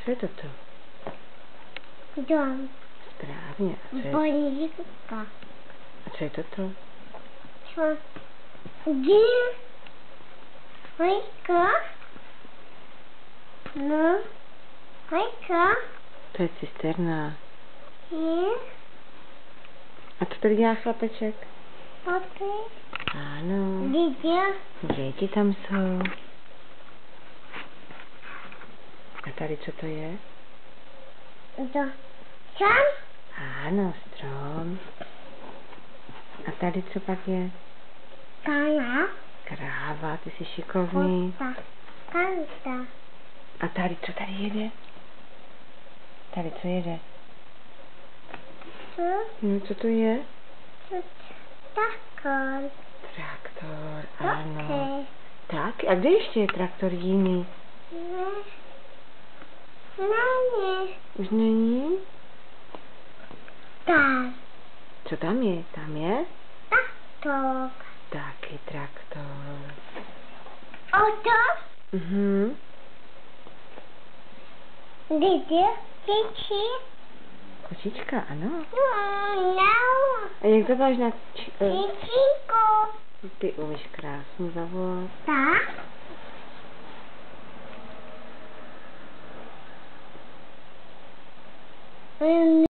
Co je toto? Dom. Správně. A co je, Bolíčka. a co je toto? Co? Díl. Hojka. No. Hojka. To je cisterna. Je. A co tady dělá chlapeček? Papi. Ano. Dítě. Děti tam jsou. A tady co to je? To. Sam. Ano, strom. A tady co pak je? Kana. Kráva, ty jsi šikovný. Kota. Kanta. A tady co tady jede? Tady co jede? Co? No, co to je? Takon. Traktor, ano. Taky. Tak, a kde ještě je traktor jiný? Ne. Ne. Už není? Tak. Co tam je? Tam je? Takto. Taky traktor. Oto. Dítě. Děti. Kočička, ano. No. A jak to máš na... Dětínko. Ty umíš krásně zavolat. Tak.